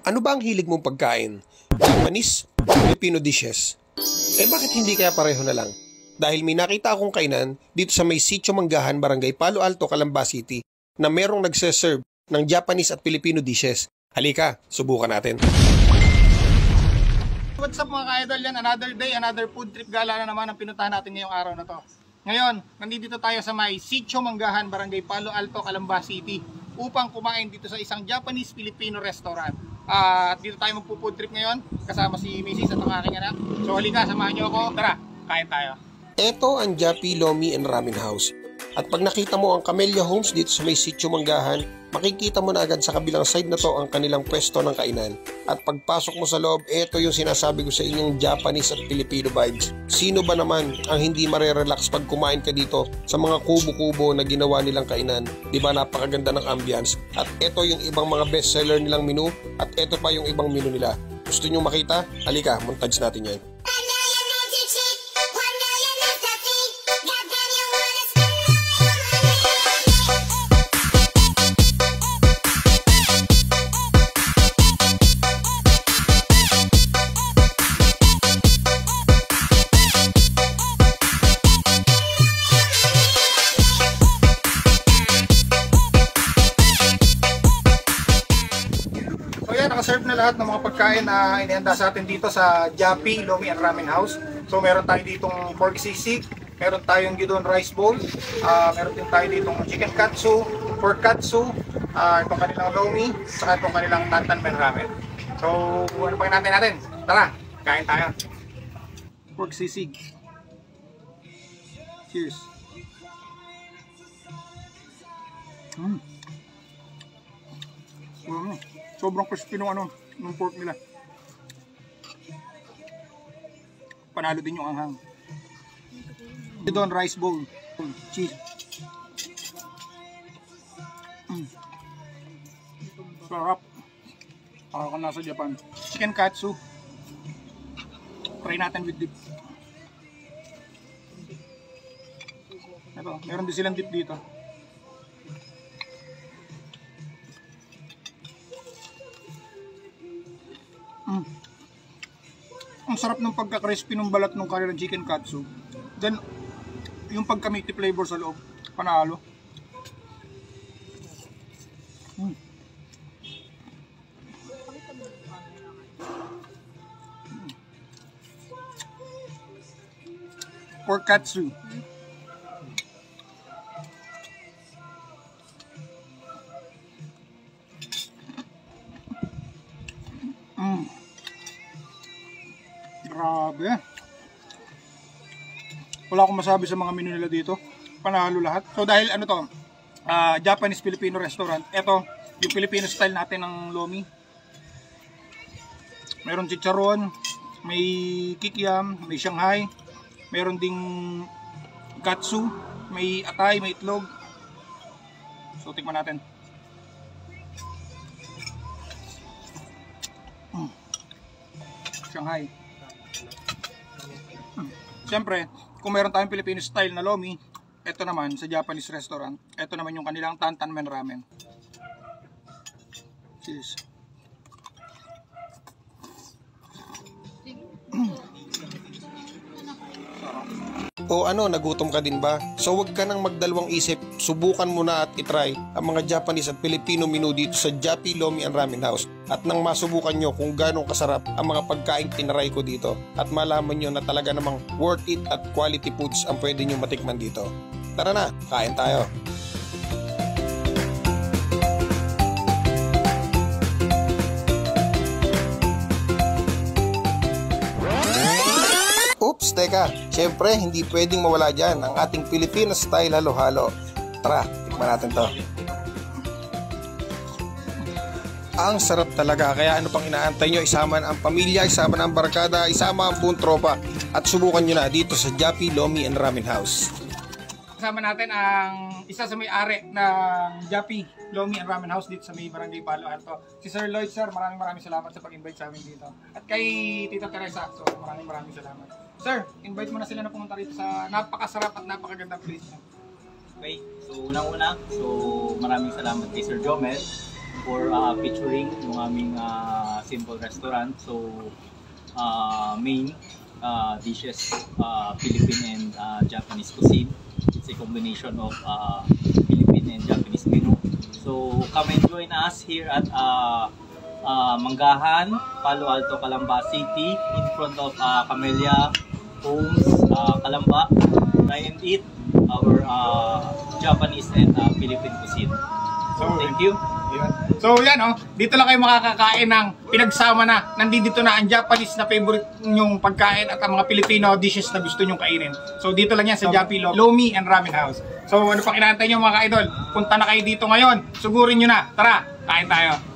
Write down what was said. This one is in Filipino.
Ano ba ang hilig mong pagkain? Japanese o Filipino dishes? Bakit hindi kaya pareho na lang? Dahil may nakita akong kainan dito sa may Sitio Manggahan, Barangay Palo Alto, Calamba City na merong nagse-serve ng Japanese at Filipino dishes. Halika, subukan natin. What's up mga ka-idol, yan another day, another food trip gala na naman ang pinuntahan natin ngayong araw na to. Ngayon, nandito tayo sa may Sitio Manggahan, Barangay Palo Alto, Calamba City upang kumain dito sa isang Japanese-Filipino restaurant. At dito tayo magpo-food trip ngayon kasama si Mrs. at ang aking anak. So halika, samahan niyo ako. Tara, kain tayo. Ito ang Japi Lomi and Ramen House. At pag nakita mo ang Camellia Homes dito sa may Sitio Manggahan, makikita mo na agad sa kabilang side na to ang kanilang pwesto ng kainan. At pagpasok mo sa loob, ito yung sinasabi ko sa inyong Japanese at Filipino vibes. Sino ba naman ang hindi marerelax pag kumain ka dito sa mga kubo-kubo na ginawa nilang kainan? Diba napakaganda ng ambience? At ito yung ibang mga bestseller nilang menu at ito pa yung ibang menu nila. Gusto nyo makita? Halika, montage natin yan. Nakaserve na lahat ng mga pagkain na inihanda sa atin dito sa Japi Lomi and Ramen House. So meron tayo ditong pork sisig, meron tayong gyudon rice bowl, meron din tayo ditong chicken katsu, pork katsu, itong kanilang lomi, saka itong kanilang tantan men ramen. So ano pa natin? Tara, kain tayo. Pork sisig. Cheers. Sobrang crispy ng pork nila. Panalo din yung anghang. Gyudon rice bowl, cheese. Sarap. Para kung nasa Japan. Chicken katsu. Try natin with dip. Ito, meron din silang dip dito. Ang sarap ng pagka-crispy ng balat ng kanilang chicken katsu. Then, yung pagka-meaty flavor sa loob, panalo. Pork katsu. Grabe. Wala akong masabi sa mga menu nila dito. Panalo lahat. So dahil ano to, Japanese-Filipino restaurant. Ito, yung Filipino style natin ng lomi. Meron chicharon, may kikiam, may Shanghai, meron ding katsu, may atay, may itlog. So tikman natin. Shanghai. Siyempre, kung meron tayong Filipino style na lomi, ito naman sa Japanese restaurant, ito naman yung kanilang tantan men ramen. Cheers. O ano, nagutom ka din ba? So wag ka nang magdalawang isip, subukan mo na at itry ang mga Japanese at Filipino menu dito sa Japi Lomi and Ramen House. At nang masubukan nyo kung gano'ng kasarap ang mga pagkain tinaray ko dito at malaman nyo na talaga namang worth it at quality foods ang pwede nyo matikman dito. Tara na, kain tayo! Oops, teka, syempre hindi pwedeng mawala dyan ang ating Filipino style halo-halo. Tara, tikman natin to. Ang sarap talaga, kaya ano pang inaantay nyo, isama na ang pamilya, isama na ang barkada, isama ang buong tropa at subukan nyo na dito sa Japi Lomi and Ramen House. Kasama natin ang isa sa may-ari ng Japi Lomi and Ramen House dito sa may Barangay Palo Alto. Si Sir Lloyd, sir, maraming salamat sa pag-invite sa amin dito. At kay Tita Teresa, so maraming salamat. Sir, invite mo na sila na pumunta rito sa napakasarap at napakagandang place. Okay, so unang-una, maraming salamat kay Sir Jomel for featuring yung aming simple restaurant. So main dishes, Philippine and Japanese cuisine. It's a combination of Philippine and Japanese menu. So come and join us here at Manggahan, Palo Alto, Calamba City, in front of Camellia Homes, Calamba. Try and eat our Japanese and Philippine cuisine. So thank you. So yan dito lang kayo makakakain ng pinagsama na. Nandito na ang Japanese na favorite nyong pagkain at ang mga Filipino dishes na gusto nyong kainin. So dito lang yan sa Jappy Lomi and Ramen House. So ano pang inaantay nyo mga ka-idol? Punta na kayo dito ngayon. Sugurin nyo na. Tara, kain tayo.